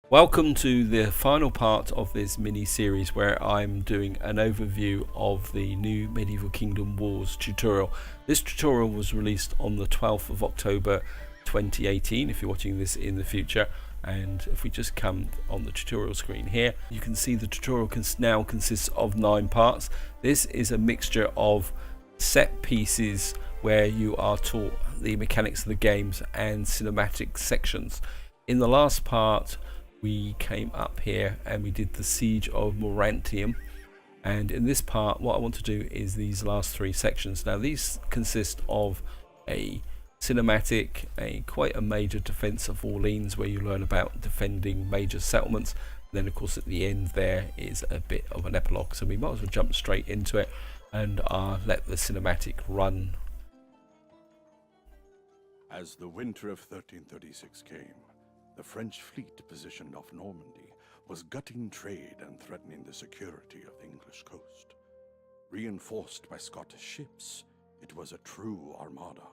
Welcome to the final part of this mini-series where I'm doing an overview of the new Medieval Kingdom Wars tutorial. This tutorial was released on the 12th of October 2018 if you're watching this in the future, and if we just come on the tutorial screen here, you can see the tutorial now consists of 9 parts. This is a mixture of set pieces where you are taught the mechanics of the games and cinematic sections. In the last part we came up here and we did the siege of Morantium, and in this part what I want to do is these last 3 sections. Now these consist of a cinematic, quite a major defense of Orleans where you learn about defending major settlements, and then of course at the end there is a bit of an epilogue, so we might as well jump straight into it and let the cinematic run. As the winter of 1336 came, the French fleet positioned off Normandy was gutting trade and threatening the security of the English coast. Reinforced by Scottish ships, it was a true armada.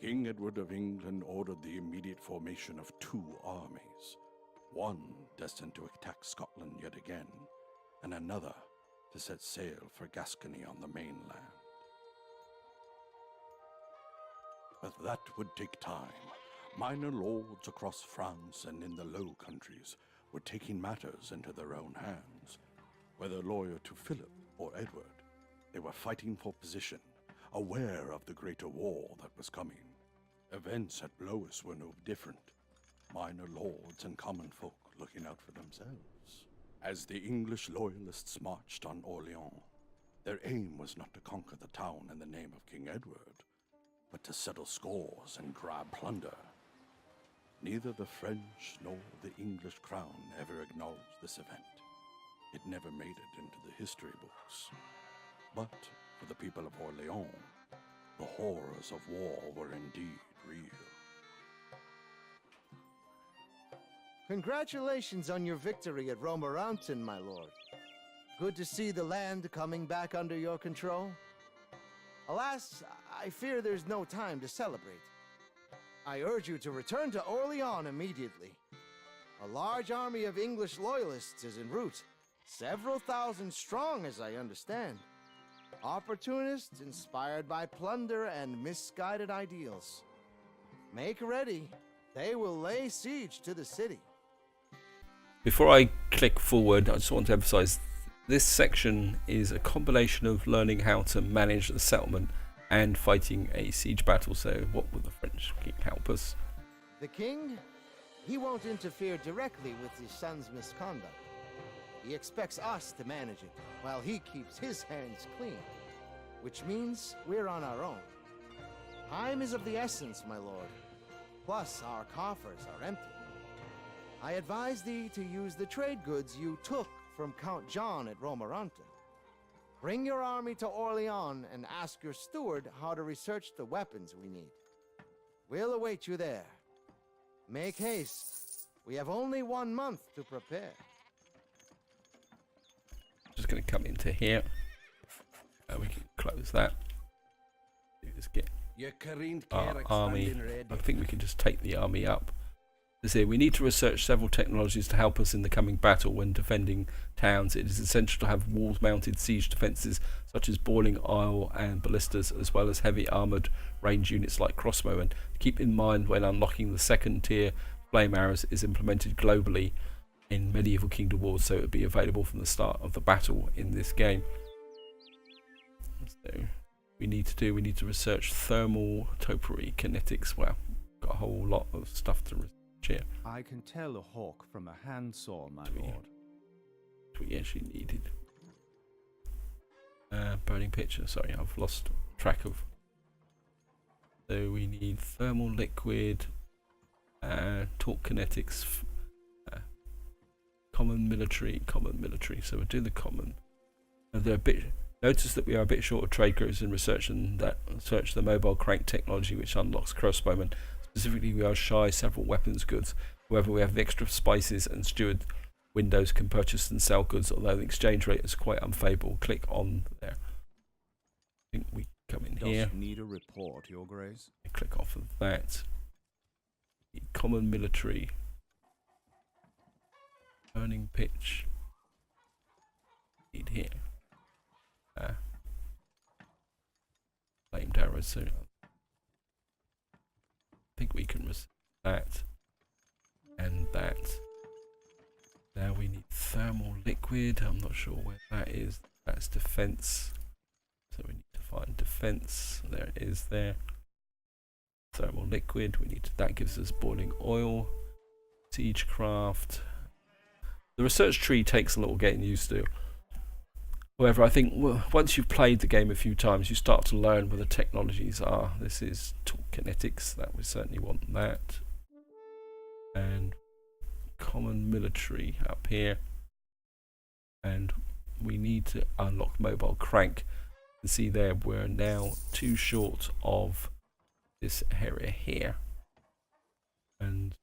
King Edward of England ordered the immediate formation of 2 armies, one destined to attack Scotland yet again, and another to set sail for Gascony on the mainland. But that would take time. Minor lords across France and in the Low Countries were taking matters into their own hands. Whether loyal to Philip or Edward, they were fighting for position, aware of the greater war that was coming. Events at Blois were no different. Minor lords and common folk looking out for themselves. As the English loyalists marched on Orleans, their aim was not to conquer the town in the name of King Edward, but to settle scores and grab plunder. Neither the French nor the English crown ever acknowledged this event. It never made it into the history books. But for the people of Orleans, the horrors of war were indeed real. Congratulations on your victory at Romorantin, my lord. Good to see the land coming back under your control. Alas, I fear there's no time to celebrate. I urge you to return to Orleans immediately. A large army of English loyalists is en route, several thousand strong as I understand. Opportunists inspired by plunder and misguided ideals. Make ready, they will lay siege to the city. Before I click forward, I just want to emphasize this section is a combination of learning how to manage the settlement and fighting a siege battle. So what will the French king help us? The king? He won't interfere directly with his son's misconduct. He expects us to manage it, while he keeps his hands clean. Which means we're on our own. Time is of the essence, my lord. Plus, our coffers are empty. I advise thee to use the trade goods you took from Count John at Romorantin. Bring your army to Orleans and ask your steward how to research the weapons we need. We'll await you there. Make haste. We have only 1 month to prepare. Just going to come into here. We can close that. Just get our army. I think we can just take the army up. We need to research several technologies to help us in the coming battle when defending towns. It is essential to have walls-mounted siege defences such as boiling oil and ballistas, as well as heavy armoured range units like crossbowmen. Keep in mind when unlocking the 2nd tier flame arrows is implemented globally in Medieval Kingdom Wars, so it will be available from the start of the battle in this game. So we need to research thermal topiary kinetics. Well, got a whole lot of stuff to research. I can tell a hawk from a handsaw, my lord. We actually needed burning picture. Sorry, I've lost track of. So we need thermal liquid, torque kinetics, common military. So we'll do the common. They're a bit. Notice that we are a bit short of trade goods in research, and that search the mobile crank technology, which unlocks crossbowmen. Specifically, we are shy several weapons goods. However, we have extra spices, and steward windows can purchase and sell goods, although the exchange rate is quite unfavourable. Click on there. I think we come in here. Need a report, Your Grace? Click off of that. Common military. burning pitch. Need here. Flamed arrows. So I think we can resist that and that. Now we need thermal liquid. I'm not sure where that is. That's defense. So we need to find defense. There it is there. Thermal liquid. We need to, that gives us boiling oil. Siegecraft. The research tree takes a little getting used to. However, I think once you've played the game a few times, you start to learn where the technologies are. This is talk kinetics. That we certainly want that. And common military up here. And we need to unlock mobile crank. You can see there we're now too short of this area here. And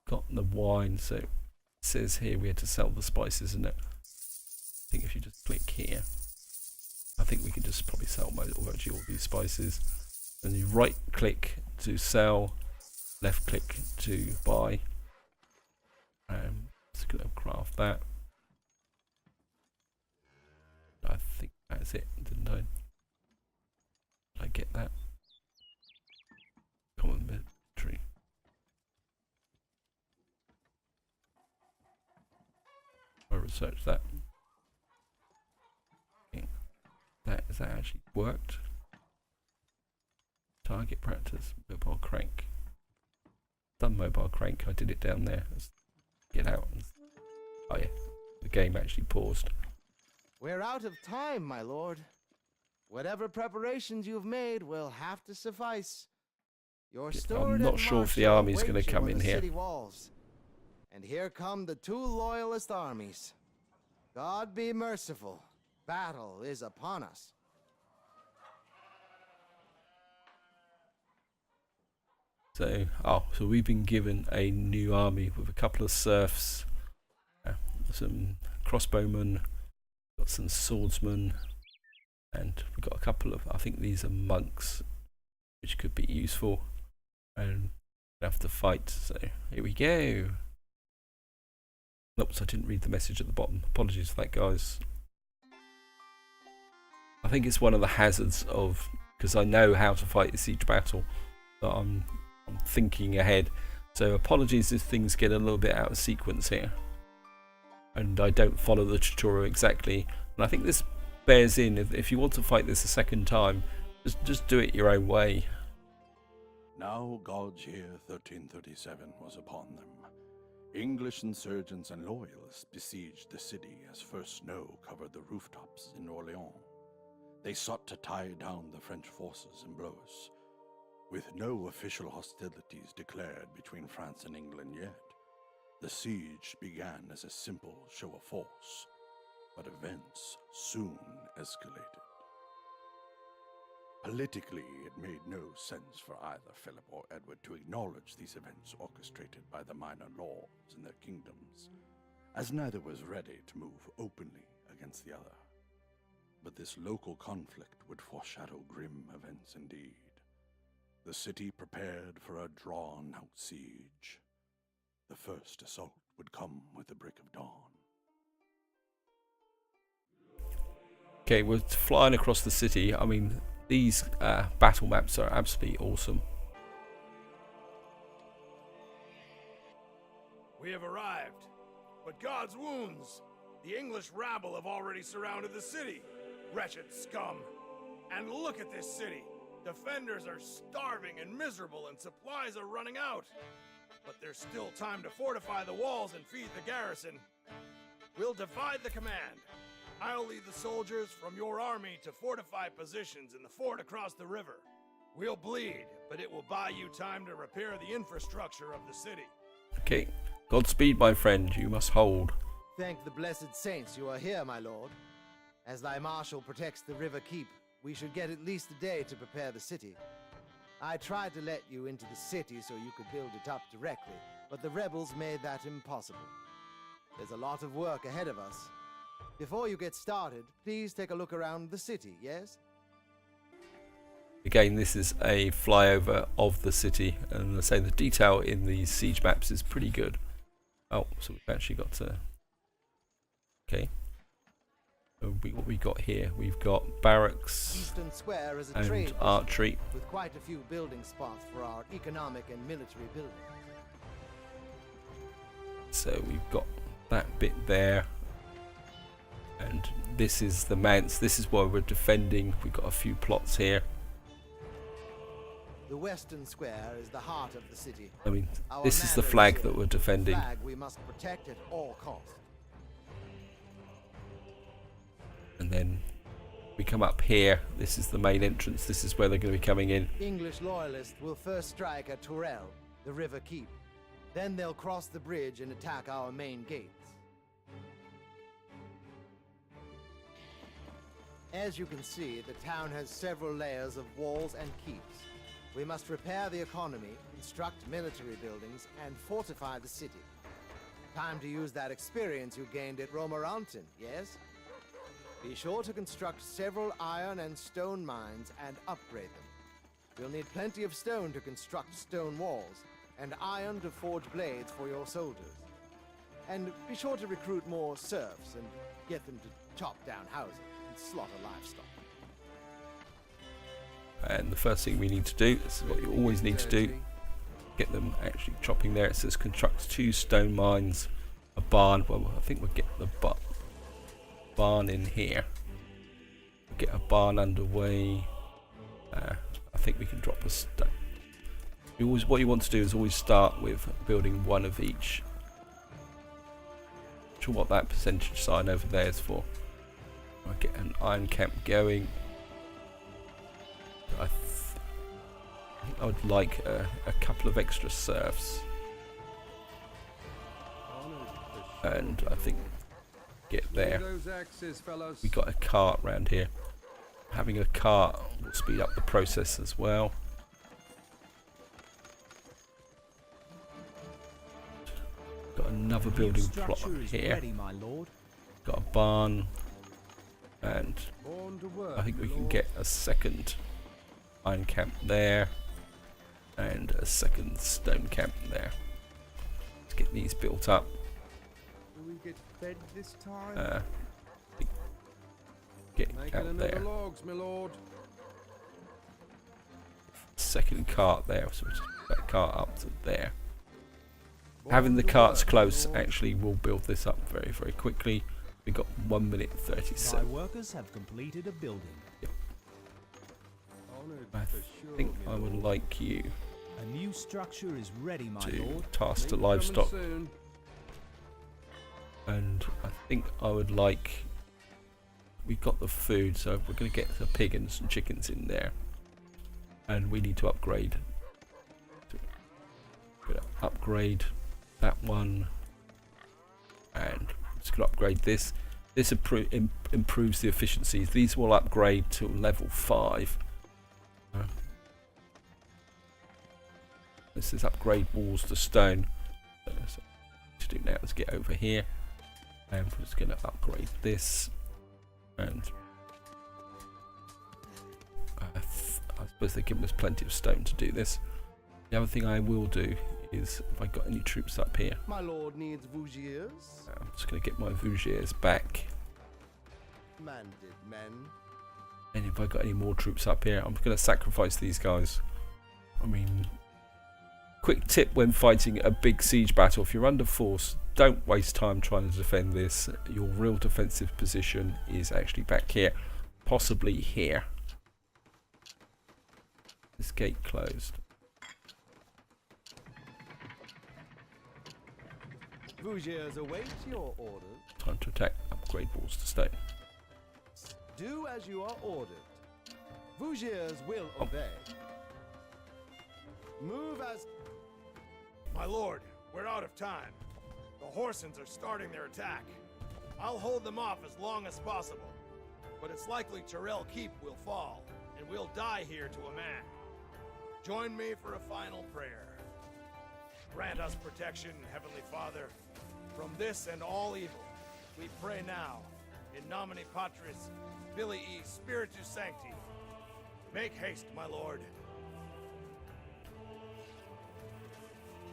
got the wine, so it says here we had to sell the spices, isn't it? I think if you just click here, I think we can just probably sell virtually all these spices. And you right click to sell, left click to buy. Just gonna craft that. I think that's it, didn't I? Did I get that? Common military. I researched that. Has that actually worked? Target practice, mobile crank. Done mobile crank, I did it down there. Let's get out. Oh yeah, the game actually paused. We're out of time, my lord. Whatever preparations you've made will have to suffice. Your steward I'm not and sure if the marshal army's going to await you come on in the here. city walls. And here come the two loyalist armies. God be merciful. Battle is upon us. So we've been given a new army with a couple of serfs, some crossbowmen, got some swordsmen, and we've got a couple of, I think these are monks, which could be useful, and we have to fight. So here we go. Oops, I didn't read the message at the bottom. Apologies for that, guys. I think it's one of the hazards of, because I know how to fight a siege battle, that I'm thinking ahead. So apologies if things get a little bit out of sequence here and I don't follow the tutorial exactly. And I think this bears in, if you want to fight this a second time, just do it your own way. Now God's year 1337 was upon them. English insurgents and loyalists besieged the city as first snow covered the rooftops in Orléans. They sought to tie down the French forces in Blois. With no official hostilities declared between France and England yet, the siege began as a simple show of force, but events soon escalated. Politically, it made no sense for either Philip or Edward to acknowledge these events orchestrated by the minor lords in their kingdoms, as neither was ready to move openly against the other. But this local conflict would foreshadow grim events indeed. The city prepared for a drawn-out siege. The first assault would come with the break of dawn. Okay, we're flying across the city. I mean, these battle maps are absolutely awesome. We have arrived, but God's wounds! The English rabble have already surrounded the city. Wretched scum! And look at this city! Defenders are starving and miserable and supplies are running out. But there's still time to fortify the walls and feed the garrison. We'll divide the command. I'll lead the soldiers from your army to fortify positions in the fort across the river. We'll bleed, but it will buy you time to repair the infrastructure of the city. Okay, Godspeed, my friend, you must hold. Thank the blessed saints you are here, my lord. As thy marshal protects the river keep, we should get at least a day to prepare the city. I tried to let you into the city so you could build it up directly, but the rebels made that impossible. There's a lot of work ahead of us. Before you get started, please take a look around the city, yes? Again, this is a flyover of the city, and I say the detail in these siege maps is pretty good. Oh, so we've actually got to Okay. So what we got here? We've got barracks Eastern Square is a and trade district archery. with quite a few building spots for our economic and military buildings. So we've got that bit there. And this is the manse. This is where we're defending. We've got a few plots here. The Western Square is the heart of the city. I mean, Our this is the manor flag here, that we're defending. a flag we must protect at all costs. And then we come up here. This is the main entrance. This is where they're going to be coming in. English loyalists will first strike at Tourelle, the river keep. Then they'll cross the bridge and attack our main gates. As you can see, the town has several layers of walls and keeps. We must repair the economy, construct military buildings, and fortify the city. Time to use that experience you gained at Romorantin, yes? Be sure to construct several iron and stone mines and upgrade them. You'll need plenty of stone to construct stone walls, and iron to forge blades for your soldiers. And be sure to recruit more serfs and get them to chop down houses and slaughter livestock. And the first thing we need to do, this is what you always need to do, get them actually chopping there. It says construct 2 stone mines, a barn. Well, I think we'll get the barn in here. We'll get a barn underway. I think we can drop a stone. What you want to do is always start with building one of each. Not sure what that percentage sign over there is for. I'll get an iron camp going. I think I would like a couple of extra serfs. And I think get there. We got a cart round here. Having a cart will speed up the process as well. Got another building plot here. Ready, my lord. Got a barn. And I think we can get a second iron camp there. And a second stone camp there. Let's get these built up. Do we get fed this time? Get out there. Logs, my lord. Second cart there, so we'll just put that cart up to there. Having the carts close actually will build this up very, very quickly. We got 1 minute 37. My workers have completed a building. Yep. I think I would like you A new structure is ready, my to lord. task to livestock, and I think I would like. We've got the food, so we're going to get the pig and some chickens in there, and we need to upgrade. We're going to upgrade that one, and I'm just going to upgrade this. This improves the efficiencies. These will upgrade to level 5. This is upgrade walls to stone. So to do now is get over here, and we're just going to upgrade this. And I suppose they're giving us plenty of stone to do this. The other thing I will do is, if I got any troops up here, My lord needs Vougiers. I'm just going to get my Vougiers back. Commanded men. And if I got any more troops up here, I'm going to sacrifice these guys. I mean, quick tip when fighting a big siege battle: if you're under force, don't waste time trying to defend this. Your real defensive position is actually back here, possibly here. This gate closed. Vougiers await your orders. Time to attack. Upgrade walls to stone. Do as you are ordered. Vougiers will obey. Move as... My lord, we're out of time. The Horsens are starting their attack. I'll hold them off as long as possible. But it's likely Tourelle Keep will fall, and we'll die here to a man. Join me for a final prayer. Grant us protection, Heavenly Father, from this and all evil. We pray now, in nomine Patris, Filii, Spiritus Sancti. Make haste, my lord.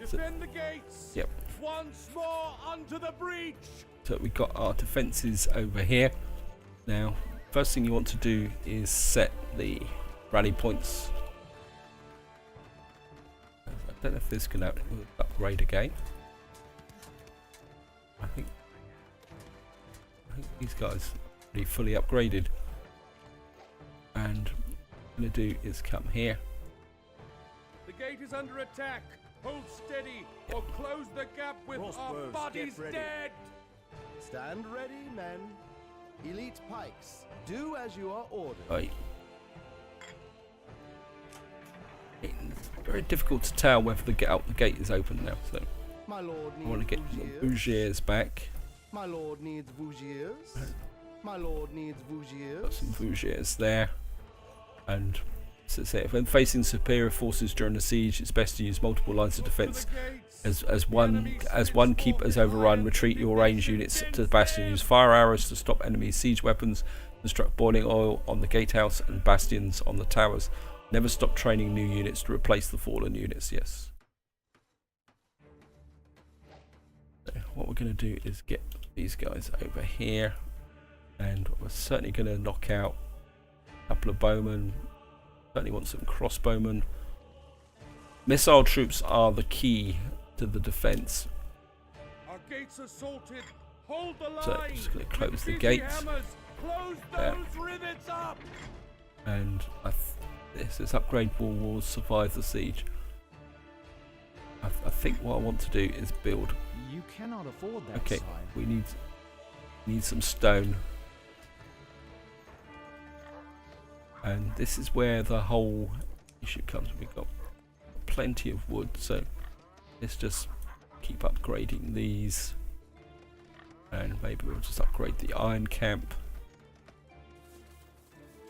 So, Defend the gates! yep, Once more unto the breach! So we've got our defences over here. Now, first thing you want to do is set the rally points. I don't know if this can upgrade again. I think these guys are pretty fully upgraded. And what I'm going to do is come here. The gate is under attack. Hold steady, or close the gap with our bodies dead! Stand ready, men. Elite pikes, do as you are ordered. Right. It's very difficult to tell whether the gate is open now, so My lord I want to needs get the Bougiers back. My lord needs Bougiers. My lord needs Bougiers. Got some Bougiers there. And so say, when facing superior forces during a siege, it's best to use multiple lines of defence. As one keep as overrun, retreat your ranged units to the bastion. Use fire arrows to stop enemy siege weapons. Construct boiling oil on the gatehouse and bastions on the towers. Never stop training new units to replace the fallen units. Yes. So what we're going to do is get these guys over here, and we're certainly going to knock out a couple of bowmen. Certainly want some crossbowmen. Missile troops are the key to the defence. Our gates assaulted. Hold the line. So I'm just going to close the gates. Close those rivets up. And this is upgrade wars, survive the siege. I think what I want to do is build. You cannot afford that, Okay, sire. we need some stone. And this is where the whole issue comes. We've got plenty of wood, so let's just keep upgrading these. And maybe we'll just upgrade the iron camp.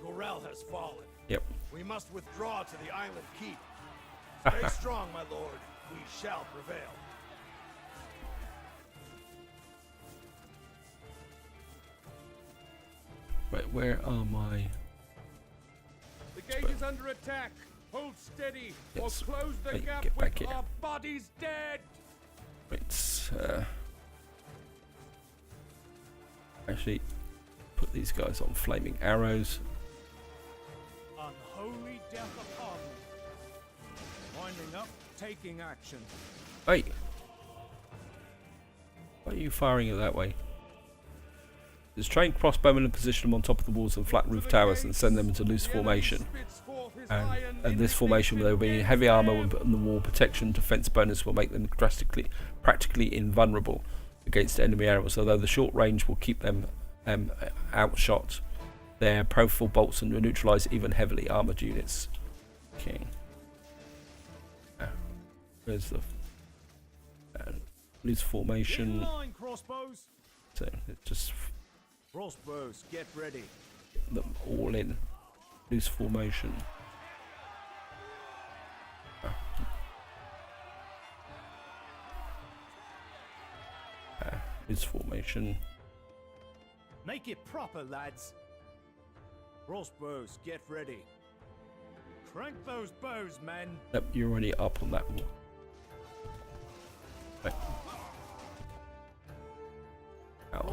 Gorel has fallen. Yep. We must withdraw to the island keep. Stay strong, my lord. We shall prevail. Right, where are my... The gate is under attack. Hold steady, Yes. or close the Hey, gap get back with here. our bodies dead. Let's actually put these guys on flaming arrows. Unholy death upon me. Winding up, taking action. Hey! Why are you firing it that way? Just train crossbowmen and position them on top of the walls and flat roof towers and send them into loose formation. And this formation, there will be heavy armour and the wall protection defence bonus will make them practically invulnerable against enemy arrows, although the short range will keep them outshot. Their powerful bolts and neutralise even heavily armoured units. Okay. Where's the loose formation? Line, crossbows. So it's just Crossbows, get ready. get them all in loose formation. Loose formation. Make it proper, lads. Crossbows, get ready. Crank those bows, men. Nope, you're already up on that wall. Right.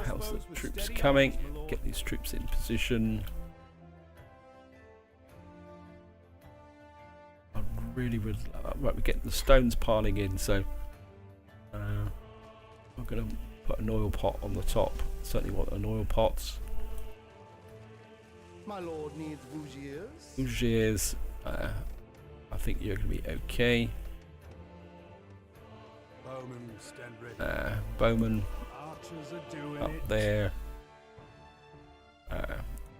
How's the troops coming? Get these troops in position. I really would. Right, we get the stones piling in, so I'm going to put an oil pot on the top. Certainly want an oil pot. My lord needs Bougiers. Bougiers, I think you're going to be okay. Bowmen, stand ready. Bowman Archers are doing up it. there.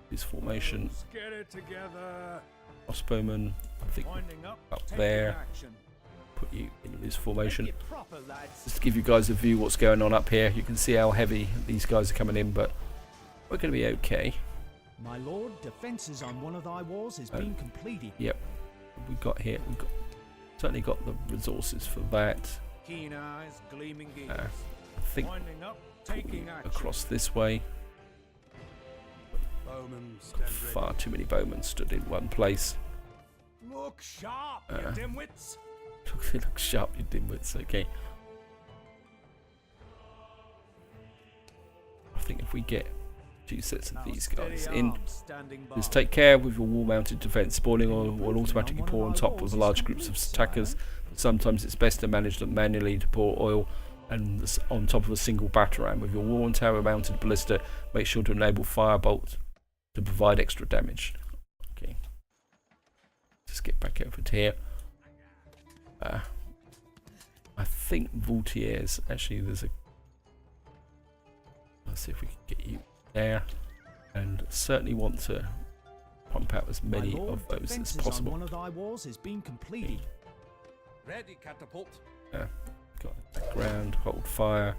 His formation. Let's get it together. Crossbowman, I think Winding up, up taking there. action. Put you in this formation. Make it proper, lads. Just to give you guys a view what's going on up here. You can see how heavy these guys are coming in, but we're going to be okay. My lord, defences on one of thy walls has been completed. Yep. What we got here? We've got, certainly got the resources for that. Keen eyes, gleaming gears. I think Winding up, put you taking action. across this way. Bowmen, stand ready. Far too many bowmen stood in one place. Look sharp, you dimwits. Look sharp, you dimwits. Okay. think if we get 2 sets of these guys in, just take care with your wall-mounted defense. Spawning oil will automatically pour on top of the large groups of attackers, but sometimes it's best to manage them manually to pour oil and on top of a single batter ram. With your wall and tower mounted ballista, make sure to enable firebolt to provide extra damage. Okay, just get back over to here. I think Vaultiers, actually there's a, let's see if we can get you there, and certainly want to pump out as many of those as possible. One of thy walls has been completed. Ready, catapult. Got background, hold fire.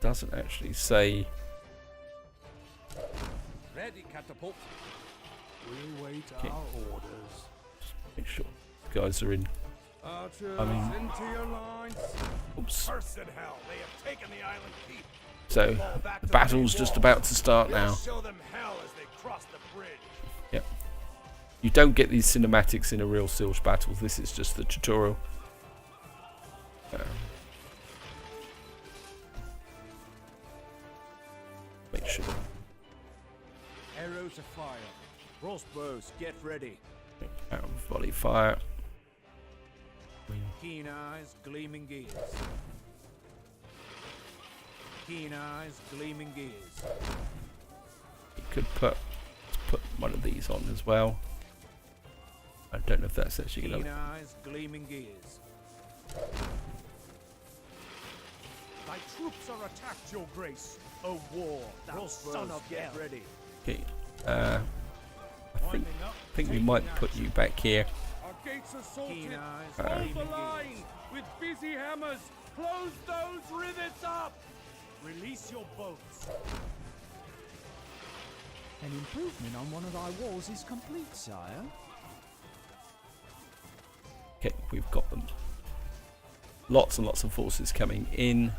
Doesn't actually say. Ready, catapult. We'll wait Okay. our orders. Make sure the guys are in. Archers, I mean- into your lines. Oops. Curse in hell, they have taken the island keep. So Fall back the to battle's main just wall. about to start We'll now. show them hell as they cross the bridge. Yep. You don't get these cinematics in a real Silge battle. This is just the tutorial. Make sure. Arrows afire. Crossbows, get ready. Out of volley fire. Keen eyes, gleaming gears. Keen eyes, gleaming gears. You could put one of these on as well. I don't know if that's actually Keen going to. eyes, gleaming gears. Thy troops are attacked, your grace. O war, thou son of get ready. Okay. I think we might put you back here. Our gates assaulted. Keen eyes, Hold gleaming the gears. line with busy hammers. Close those rivets up. Release your boats. An improvement on one of thy walls is complete, sire. Okay, we've got them. Lots and lots of forces coming in.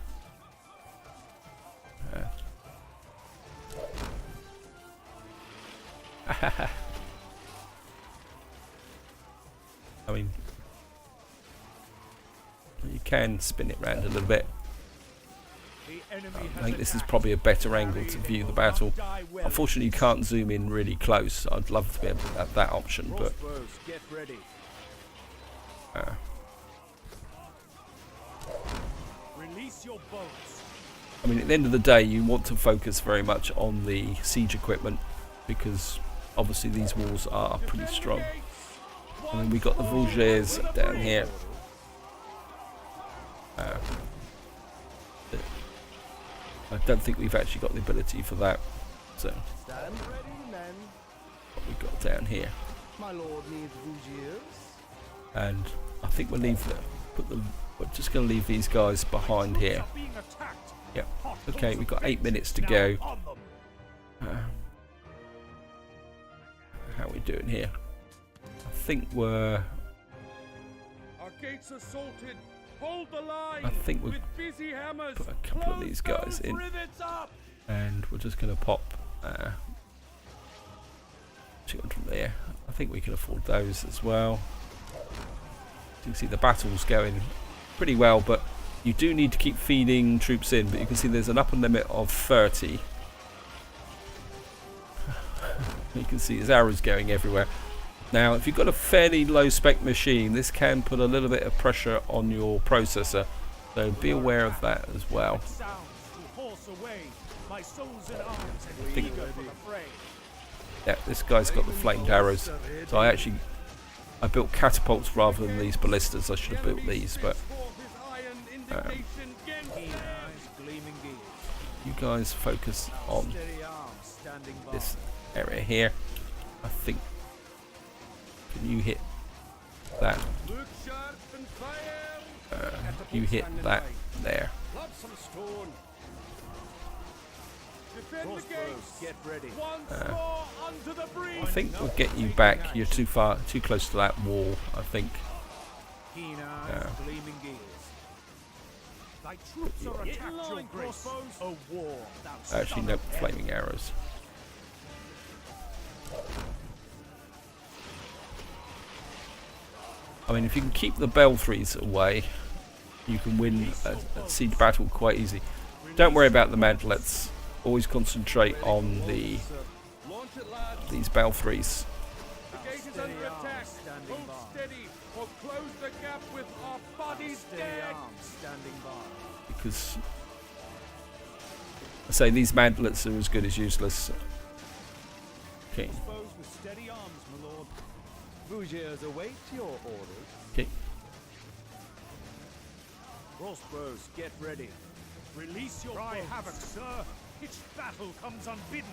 I mean, you can spin it round a little bit. I think this is probably a better angle to view the battle. Unfortunately, you can't zoom in really close. I'd love to be able to have that option, but Get ready. Release your boats. I mean, at the end of the day, you want to focus very much on the siege equipment because obviously these walls are pretty strong. I mean, we got the Vaultiers down here. I don't think we've actually got the ability for that. So, Stand ready, men. what we got down here, My lord needs Vaultiers. and I think we'll leave we're just going to leave these guys behind here. Being attacked. Yep. Okay, we've got 8 minutes to go. How are we doing here? I think we're. Our gates assaulted. Hold the line. I think we'll with busy hammers. put a couple of these guys Close in, those rivets up. and we're just going to pop 200 there. I think we can afford those as well. You can see the battle's going pretty well, but you do need to keep feeding troops in. But you can see there's an upper limit of 30. You can see his arrows going everywhere. Now, if you've got a fairly low spec machine, this can put a little bit of pressure on your processor, so be aware of that as well. Sounds to horse away. My soul's in arms and think- eager for the fray. Yeah, this guy's got the flamed arrows, so I built catapults rather than these ballistas. I should have built these, but Keen eyes, gleaming gears. you guys focus on Steady arms standing by. this area here. I think. Can you hit that? Look sharp and fire. You hit that there. Lob some stone. Defend the gates. Get ready. Once more onto the breach. I think we'll get you back. You're too close to that wall, I think. Keen eyes, gleaming gears. Thy troops are attacked, your grace. A war. Thou Actually, no flaming arrows. I mean, if you can keep the belfries away, you can win a siege battle quite easy. Don't worry about the mantlets. Always concentrate on these belfries. The gate is under attack. Hold steady or close the gap with our bodies dead. Standing by. Because I say these mantlets are as good as useless. Okay. Crossbows with steady arms, my lord. Bougiers await your orders. Okay. Crossbows, get ready. Release your cry havoc, sir. Each battle comes unbidden.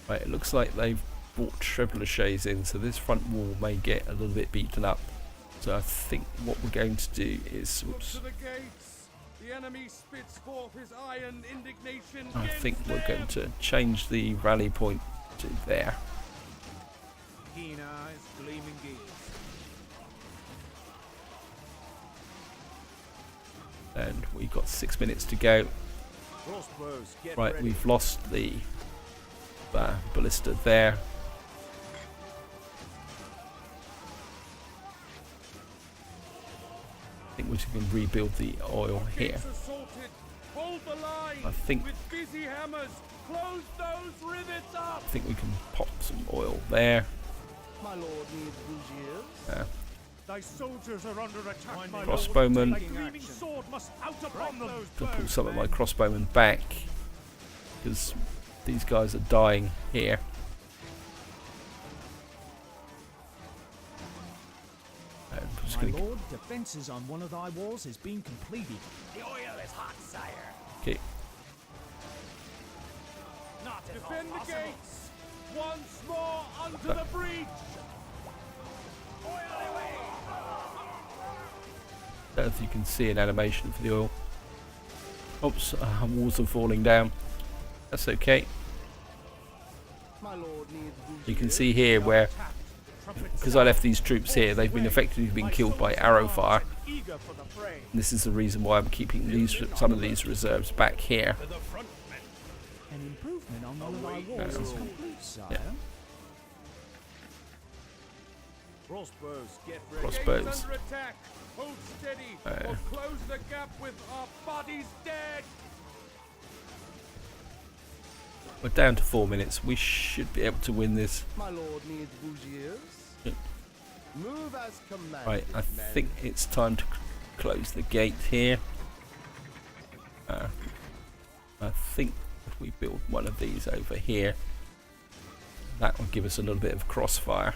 Right, it looks like they've brought trebuchets in, so this front wall may get a little bit beaten up. So I think what we're going to do is, Look to the gates. The enemy spits forth his iron indignation. I think against we're them. going to change the rally point to there. Keen eyes, gleaming gears. And we've got 6 minutes to go. Crossbows, get Right, ready. we've lost the ballista there. I think we're just going to rebuild the oil here. Gates assaulted. Hold the line. I think with busy hammers. Close those rivets up. I think we can pop some oil there. My lord needs bougiers. Thy soldiers are under attack, my Crossbowmen. lord. Thy gleaming sword must out upon them. To pull some of my crossbowmen back because these guys are dying here. And I'm just My gonna lord, defences on one of thy walls has been completed. The oil is hot, sire. okay. Not defend the gates. Once more unto the breach. Oil away. Don't know if you can see an animation for the oil. Oops, walls are falling down. That's okay. My lord needs bougiers. You can see here where, because I left these troops here, they've been effectively been killed by arrow fire. Eager for the fray. This is the reason why I'm keeping these some of these reserves back here. To the front, men. An improvement on one of thy walls is complete, sire. Yeah. Crossbows, get ready. Crossbows. Gates under attack. Hold steady or close the gap with our bodies dead. We're down to 4 minutes. We should be able to win this. My lord needs bougiers. Yep. Move as commanded. Right, I men. think it's time to close the gate here. I think if we build one of these over here, that will give us a little bit of crossfire.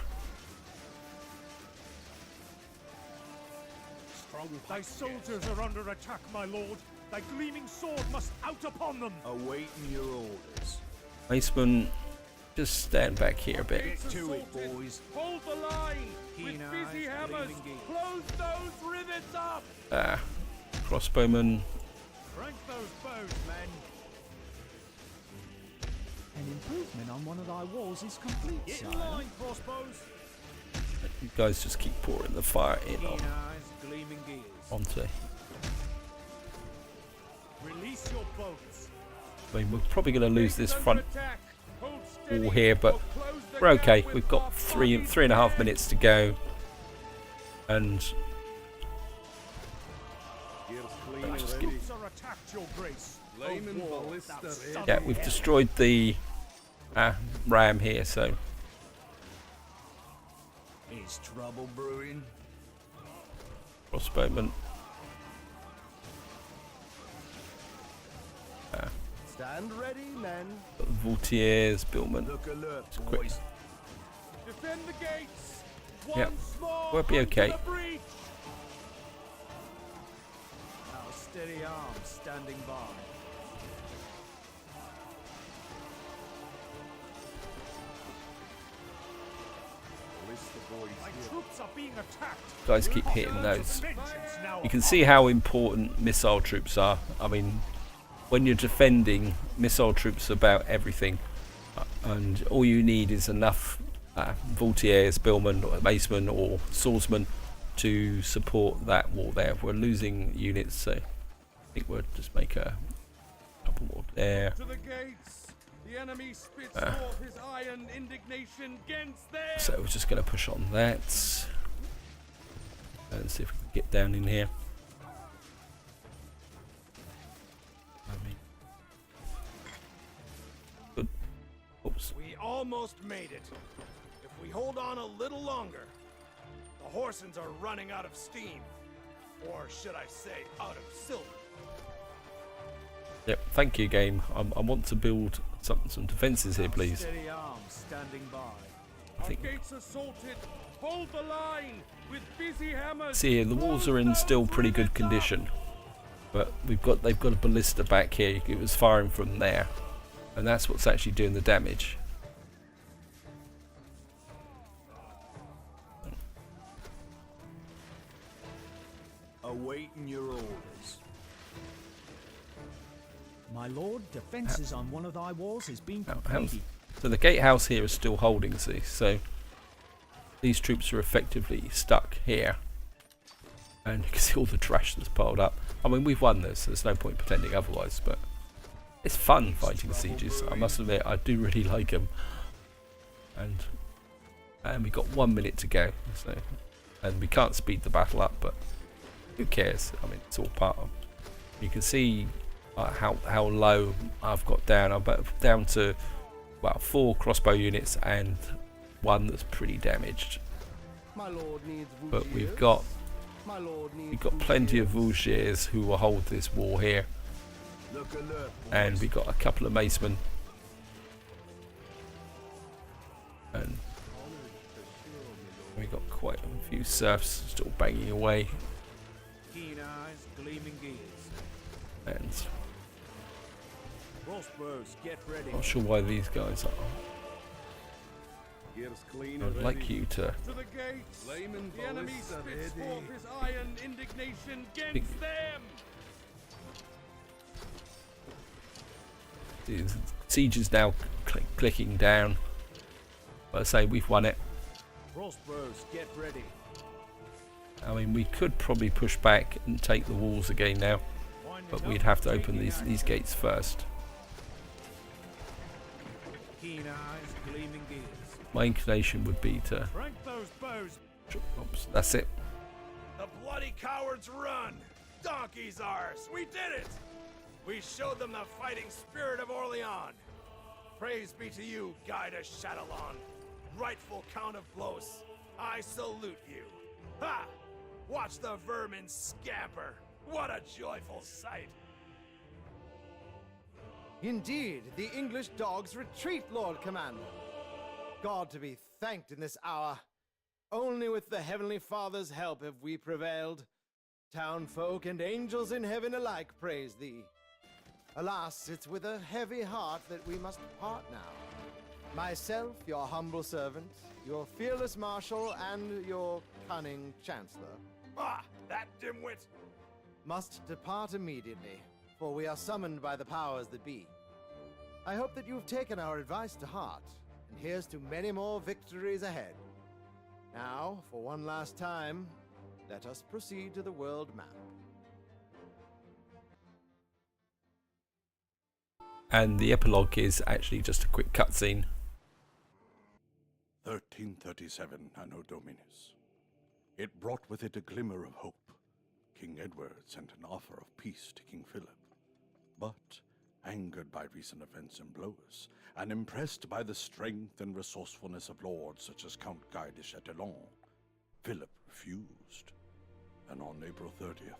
Thy soldiers are under attack, my lord. Thy gleaming sword must out upon them. Awaiting your orders. Maceman, just stand back here a bit. Gates assaulted. Hold the line. With busy hammers. Close those rivets up. Crossbowmen, Crank those bows, men. An improvement on one of thy walls is complete, Get in sire. line, crossbows. you guys just keep pouring the fire in Keen on, eyes, gleaming gears. onto. Release your boats. I mean, we're probably going to lose this Gates front under attack. Hold steady wall here, but or close the we're gap okay. with We've got our three bodies and a half dead. minutes to go, and just get, Troops are attacked, your grace. Flaming O war, ballista thou in. son yeah, of we've hell. destroyed the ram here, so Is trouble brewing? crossbowmen. Stand ready, men. Vaultiers, billmen. Look alert, quick. boys. Defend the gates. Yep. Once more We'll be unto okay. the breach. Our steady arms standing by. My troops are being attacked. Guys keep hitting those. Vengeance now You can see how important missile troops are. I mean, when you're defending, missile troops are about everything, and all you need is enough vaultiers, billmen, or macemen, or swordsmen to support that wall there. We're losing units, so I think we'll just make a couple more there. to the gates. The enemy spits forth his iron indignation against them. So we're just going to push on that and see if we can get down in here. We almost made it. If we hold on a little longer, the Horsens are running out of steam. Or should I say, out of silver. Yep, thank you, game. I want to build some defences here, please. Steady arms standing by. I think. Gates assaulted. Hold the line with busy hammers. See here, the walls are in still pretty good condition, but they've got a ballista back here. It was firing from there, and that's what's actually doing the damage. Awaiting your orders. My lord, defences on one of thy walls has been completed. So the gatehouse here is still holding, see, so these troops are effectively stuck here, and you can see all the trash that's piled up. I mean, we've won this, so there's no point pretending otherwise, but it's fun fighting sieges. I must admit, I do really like them. And we got 1 minute to go, so, and we can't speed the battle up, but who cares? I mean, it's all part of. You can see how low I've got down. I'm down to well 4 crossbow units and 1 that's pretty damaged. My lord needs But we've got plenty of Vulgiers who will hold this war here, and we've got a couple of macemen, and we've got quite a few serfs still banging away. Keen eyes, gleaming gears. And Crossbows, get ready. not sure why these guys are. Gears clean I'd like you to. To the gates. Flaming The enemy ballista spits ready. forth his iron indignation against them. The siege is now clicking down. But I say we've won it. Crossbows, get ready. I mean, we could probably push back and take the walls again now, but we'd have to open these gates first. Keen eyes, gleaming gears. My inclination would be to. Crank those bows. Oops, that's it. The bloody cowards run! Donkey's ours! We did it! We showed them the fighting spirit of Orleans! Praise be to you, Guy de Chatillon, rightful Count of Blois. I salute you. Ha! Watch the vermin scamper! What a joyful sight! Indeed, the English dogs retreat, Lord Commander. God to be thanked in this hour. Only with the Heavenly Father's help have we prevailed. Townfolk and angels in heaven alike praise thee. Alas, it's with a heavy heart that we must part now. Myself, your humble servant, your fearless marshal, and your cunning chancellor Ah, that dimwit! must depart immediately, for we are summoned by the powers that be. I hope that you've taken our advice to heart, and here's to many more victories ahead. Now, for one last time, let us proceed to the world map. And the epilogue is actually just a quick cutscene. 1337 Anno Dominus. It brought with it a glimmer of hope. King Edward sent an offer of peace to King Philip. But, angered by recent events in Blois, and impressed by the strength and resourcefulness of lords such as Count Guy de Chatillon, Philip refused. And on April 30th,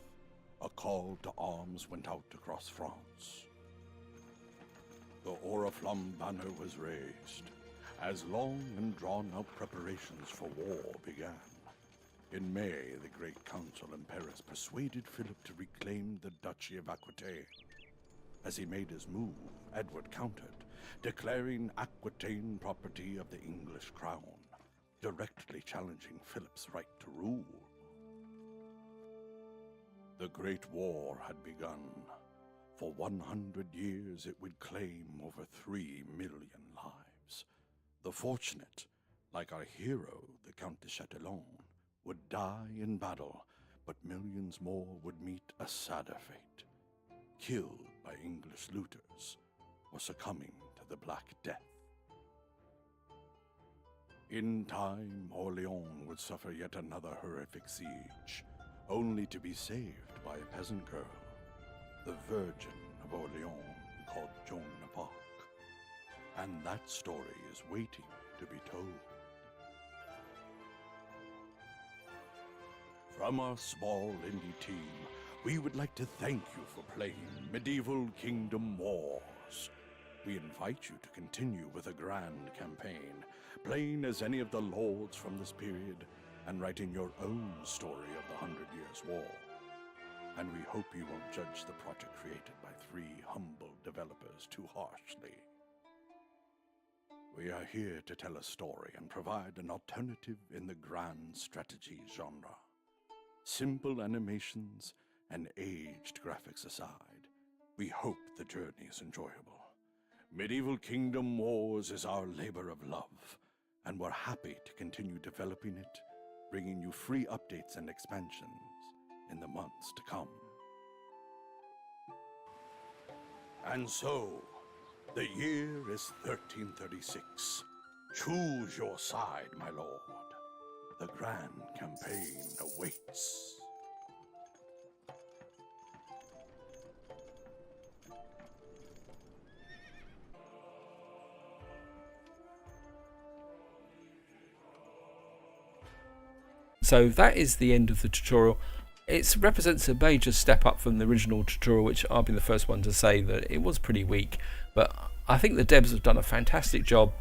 a call to arms went out across France. The Oriflamme banner was raised, as long and drawn-out preparations for war began. In May, the Great Council in Paris persuaded Philip to reclaim the Duchy of Aquitaine. As he made his move, Edward countered, declaring Aquitaine property of the English crown, directly challenging Philip's right to rule. The Great War had begun. For 100 years, it would claim over 3 million lives. The fortunate, like our hero, the Count de Chatillon, would die in battle, but millions more would meet a sadder fate, killed by English looters or succumbing to the Black Death. In time, Orleans would suffer yet another horrific siege, only to be saved by a peasant girl, the Virgin of Orleans, called Joan of Arc. and that story is waiting to be told. From our small indie team, we would like to thank you for playing Medieval Kingdom Wars. We invite you to continue with a grand campaign, playing as any of the lords from this period, and writing your own story of the 100 Years' War. And we hope you won't judge the project created by 3 humble developers too harshly. We are here to tell a story and provide an alternative in the grand strategy genre. Simple animations and aged graphics aside, we hope the journey is enjoyable. Medieval Kingdom Wars is our labor of love, and we're happy to continue developing it, bringing you free updates and expansions in the months to come. And so, the year is 1336. Choose your side, my lord. The grand campaign awaits. So that is the end of the tutorial. It represents a major step up from the original tutorial, which I'll be the first one to say that it was pretty weak. But I think the devs have done a fantastic job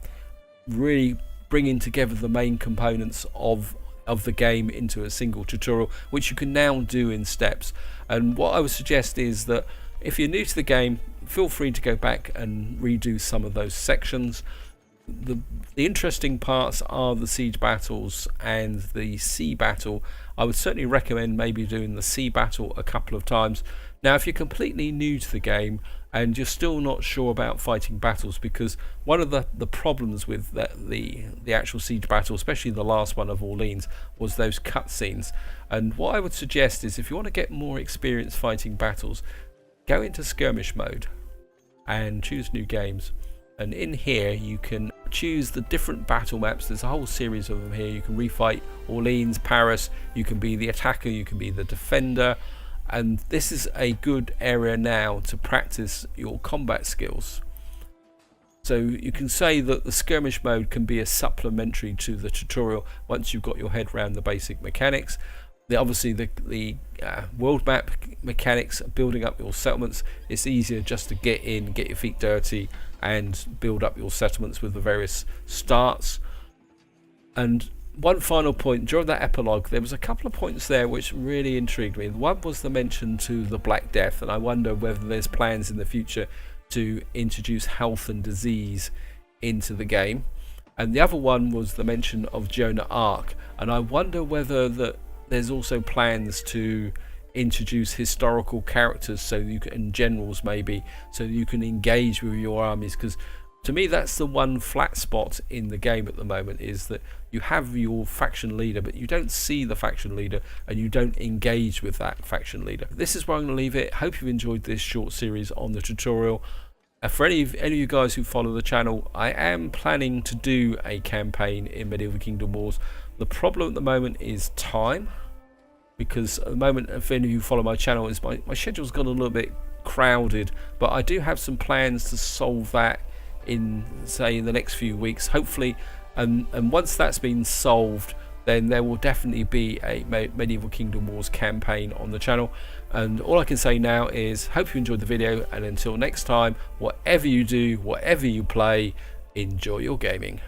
really bringing together the main components of the game into a single tutorial, which you can now do in steps. And what I would suggest is that if you're new to the game, feel free to go back and redo some of those sections. The interesting parts are the siege battles and the sea battle. I would certainly recommend maybe doing the sea battle a couple of times. Now, if you're completely new to the game and you're still not sure about fighting battles, because one of the problems with the actual siege battle, especially the last one of Orleans, was those cutscenes. And what I would suggest is, if you want to get more experience fighting battles, go into skirmish mode and choose new games. And in here you can choose the different battle maps. There's a whole series of them here. You can refight Orleans, Paris, you can be the attacker, you can be the defender, and this is a good area now to practice your combat skills. So you can say that the skirmish mode can be a supplementary to the tutorial once you've got your head around the basic mechanics. Obviously the world map mechanics, building up your settlements, it's easier just to get in, get your feet dirty and build up your settlements with the various starts. And one final point, during that epilogue there was a couple of points there which really intrigued me. One was the mention to the Black Death, and I wonder whether there's plans in the future to introduce health and disease into the game. And the other one was the mention of Joan of Arc, and I wonder whether there's also plans to introduce historical characters, so you can, and generals maybe, so you can engage with your armies, because to me that's the one flat spot in the game at the moment, is that you have your faction leader but you don't see the faction leader and you don't engage with that faction leader. This is where I'm going to leave it. Hope you've enjoyed this short series on the tutorial. For any of you guys who follow the channel, I am planning to do a campaign in Medieval Kingdom Wars. The problem at the moment is time, because at the moment, if any of you follow my channel, is my schedule's got a little bit crowded, but I do have some plans to solve that in, say, in the next few weeks, hopefully. And once that's been solved, then there will definitely be a Medieval Kingdom Wars campaign on the channel. And all I can say now is, hope you enjoyed the video, and until next time, whatever you do, whatever you play, enjoy your gaming.